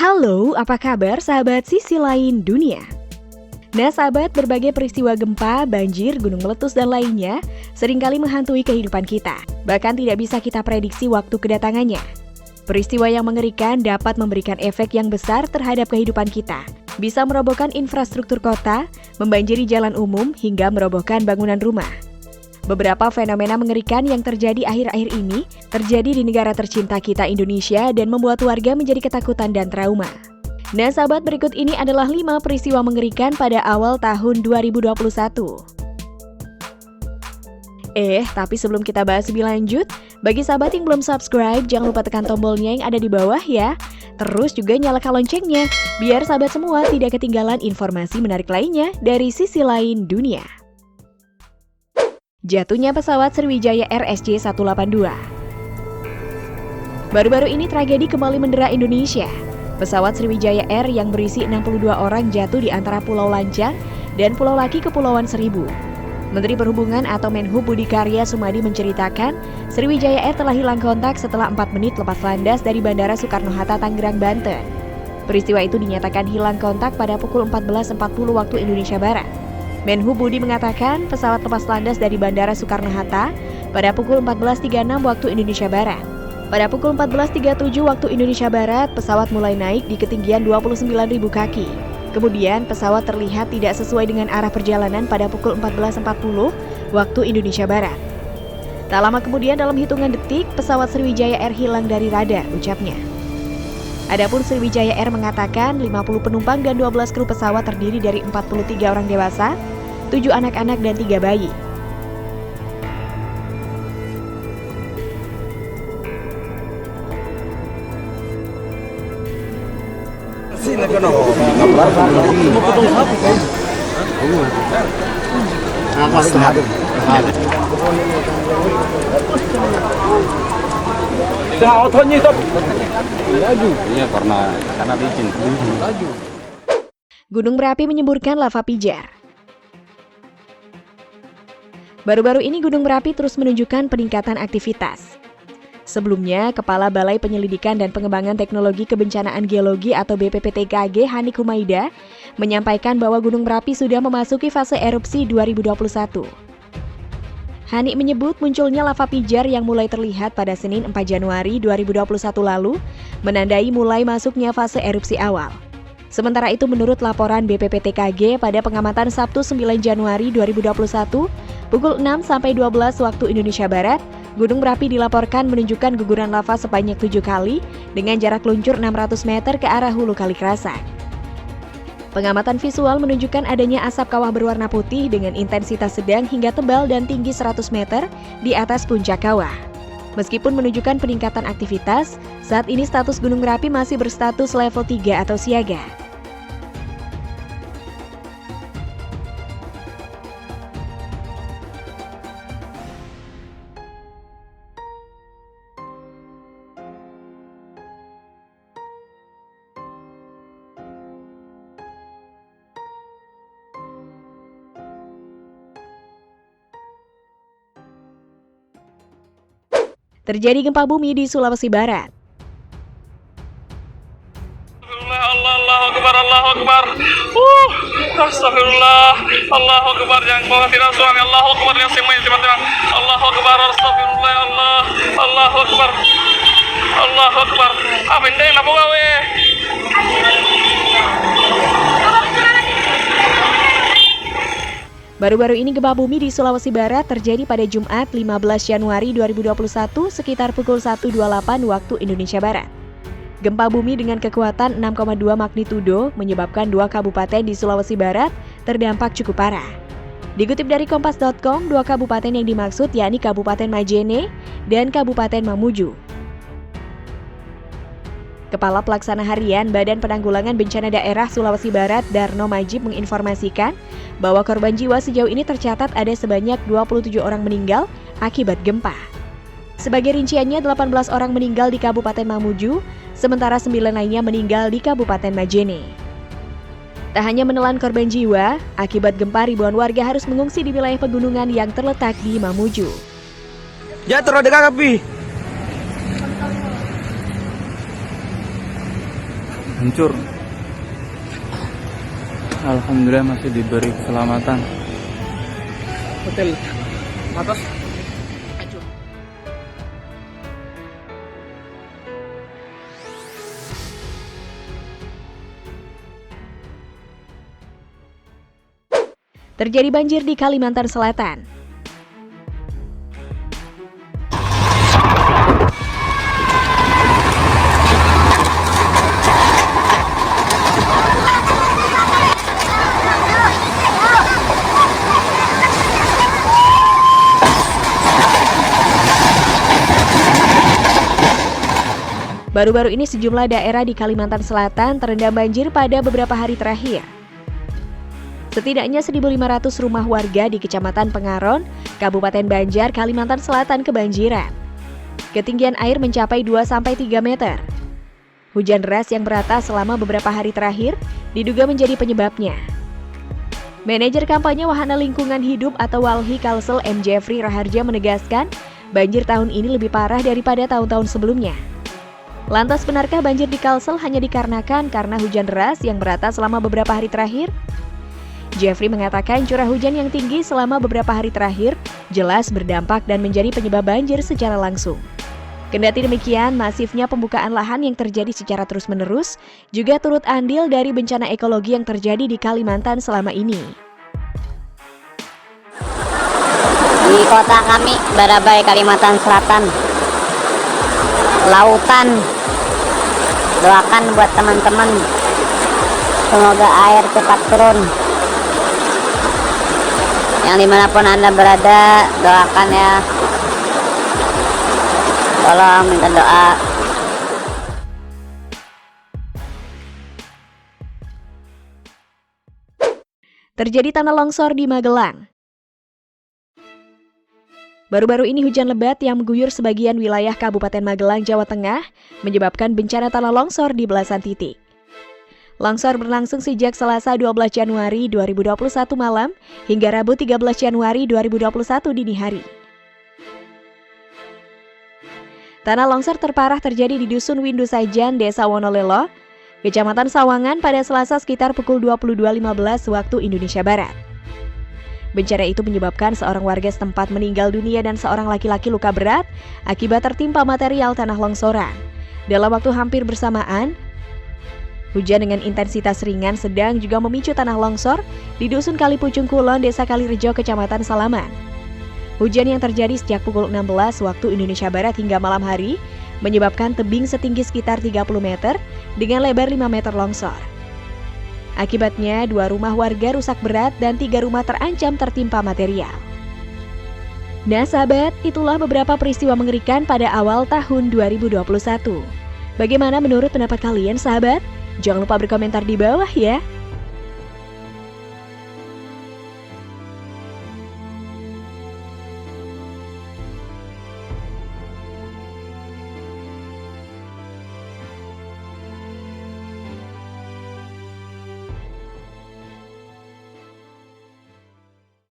Halo, apa kabar sahabat sisi lain dunia? Nah sahabat, berbagai peristiwa gempa, banjir, gunung meletus, dan lainnya seringkali menghantui kehidupan kita. Bahkan tidak bisa kita prediksi waktu kedatangannya. Peristiwa yang mengerikan dapat memberikan efek yang besar terhadap kehidupan kita. Bisa merobohkan infrastruktur kota, membanjiri jalan umum, hingga merobohkan bangunan rumah. Beberapa fenomena mengerikan yang terjadi akhir-akhir ini terjadi di negara tercinta kita Indonesia dan membuat warga menjadi ketakutan dan trauma. Nah sahabat, berikut ini adalah 5 peristiwa mengerikan pada awal tahun 2021. Tapi sebelum kita bahas lebih lanjut, bagi sahabat yang belum subscribe, jangan lupa tekan tombolnya yang ada di bawah ya. Terus juga nyalakan loncengnya, biar sahabat semua tidak ketinggalan informasi menarik lainnya dari sisi lain dunia. Jatuhnya pesawat Sriwijaya Air SJ182. Baru-baru ini tragedi kembali mendera Indonesia. Pesawat Sriwijaya Air yang berisi 62 orang jatuh di antara Pulau Lancang dan Pulau Laki Kepulauan Seribu. Menteri Perhubungan atau Menhub Budi Karya Sumadi menceritakan, Sriwijaya Air telah hilang kontak setelah 4 menit lepas landas dari Bandara Soekarno-Hatta, Tangerang, Banten. Peristiwa itu dinyatakan hilang kontak pada pukul 14.40 waktu Indonesia Barat. Menhub Budi mengatakan pesawat lepas landas dari Bandara Soekarno-Hatta pada pukul 14.36 waktu Indonesia Barat. Pada pukul 14.37 waktu Indonesia Barat, pesawat mulai naik di ketinggian 29.000 kaki. Kemudian pesawat terlihat tidak sesuai dengan arah perjalanan pada pukul 14.40 waktu Indonesia Barat. Tak lama kemudian dalam hitungan detik, pesawat Sriwijaya Air hilang dari radar, ucapnya. Adapun Sriwijaya Air mengatakan 50 penumpang dan 12 kru pesawat terdiri dari 43 orang dewasa, 7 anak-anak dan 3 bayi. karena licin. Gunung berapi menyemburkan lava pijar. Baru-baru ini Gunung Merapi terus menunjukkan peningkatan aktivitas. Sebelumnya, Kepala Balai Penyelidikan dan Pengembangan Teknologi Kebencanaan Geologi atau BPPTKG Hanik Humaida menyampaikan bahwa Gunung Merapi sudah memasuki fase erupsi 2021. Hanik menyebut munculnya lava pijar yang mulai terlihat pada Senin 4 Januari 2021 lalu menandai mulai masuknya fase erupsi awal. Sementara itu menurut laporan BPPTKG pada pengamatan Sabtu 9 Januari 2021 pukul 6-12 waktu Indonesia Barat, Gunung Merapi dilaporkan menunjukkan guguran lava sebanyak 7 kali dengan jarak luncur 600 meter ke arah hulu Kali Kerasak. Pengamatan visual menunjukkan adanya asap kawah berwarna putih dengan intensitas sedang hingga tebal dan tinggi 100 meter di atas puncak kawah. Meskipun menunjukkan peningkatan aktivitas, saat ini status Gunung Merapi masih berstatus level 3 atau siaga. Terjadi gempa bumi di Sulawesi Barat. Allahu Akbar, Allahu Akbar. Astagfirullah. Allahu Akbar, yang bawah tidak suami. Allahu Akbar, yang semuanya tiba-tiba. Allahu Akbar, astagfirullah, Allah. Allahu Akbar. Allahu Akbar. Amin deh, napa gawe? Baru-baru ini gempa bumi di Sulawesi Barat terjadi pada Jumat 15 Januari 2021 sekitar pukul 1.28 waktu Indonesia Barat. Gempa bumi dengan kekuatan 6,2 magnitudo menyebabkan 2 kabupaten di Sulawesi Barat terdampak cukup parah. Dikutip dari Kompas.com, 2 kabupaten yang dimaksud yakni Kabupaten Majene dan Kabupaten Mamuju. Kepala Pelaksana Harian Badan Penanggulangan Bencana Daerah Sulawesi Barat Darno Majib menginformasikan bahwa korban jiwa sejauh ini tercatat ada sebanyak 27 orang meninggal akibat gempa. Sebagai rinciannya 18 orang meninggal di Kabupaten Mamuju, sementara 9 lainnya meninggal di Kabupaten Majene. Tak hanya menelan korban jiwa, akibat gempa ribuan warga harus mengungsi di wilayah pegunungan yang terletak di Mamuju. Jatuh dekat api. hancur. Alhamdulillah masih diberi keselamatan. Hotel atas hancur. Terjadi banjir di Kalimantan Selatan. Baru-baru ini sejumlah daerah di Kalimantan Selatan terendam banjir pada beberapa hari terakhir. Setidaknya 1.500 rumah warga di Kecamatan Pengaron, Kabupaten Banjar, Kalimantan Selatan kebanjiran. Ketinggian air mencapai 2-3 meter. Hujan deras yang merata selama beberapa hari terakhir diduga menjadi penyebabnya. Manajer kampanye Wahana Lingkungan Hidup atau WALHI Kalsel M. Jeffrey Raharja menegaskan, banjir tahun ini lebih parah daripada tahun-tahun sebelumnya. Lantas benarkah banjir di Kalsel hanya dikarenakan karena hujan deras yang merata selama beberapa hari terakhir? Jeffrey mengatakan curah hujan yang tinggi selama beberapa hari terakhir jelas berdampak dan menjadi penyebab banjir secara langsung. Kendati demikian, masifnya pembukaan lahan yang terjadi secara terus-menerus juga turut andil dari bencana ekologi yang terjadi di Kalimantan selama ini. Di kota kami, Barabai, Kalimantan Selatan, lautan. Doakan buat teman-teman, semoga air cepat turun. Yang dimanapun Anda berada, doakan ya. Tolong minta doa. Terjadi tanah longsor di Magelang. Baru-baru ini hujan lebat yang mengguyur sebagian wilayah Kabupaten Magelang, Jawa Tengah, menyebabkan bencana tanah longsor di belasan titik. Longsor berlangsung sejak Selasa 12 Januari 2021 malam hingga Rabu 13 Januari 2021 dini hari. Tanah longsor terparah terjadi di Dusun Windu Sajan, Desa Wonolelo, Kecamatan Sawangan pada Selasa sekitar pukul 22.15 waktu Indonesia Barat. Bencana itu menyebabkan seorang warga setempat meninggal dunia dan seorang laki-laki luka berat akibat tertimpa material tanah longsoran. Dalam waktu hampir bersamaan, hujan dengan intensitas ringan sedang juga memicu tanah longsor di Dusun Kalipucung Kulon, Desa Kalirejo, Kecamatan Salaman. Hujan yang terjadi sejak pukul 16 waktu Indonesia Barat hingga malam hari menyebabkan tebing setinggi sekitar 30 meter dengan lebar 5 meter longsor. Akibatnya, 2 rumah warga rusak berat dan 3 rumah terancam tertimpa material. Nah sahabat, itulah beberapa peristiwa mengerikan pada awal tahun 2021. Bagaimana menurut pendapat kalian sahabat? Jangan lupa berkomentar di bawah ya.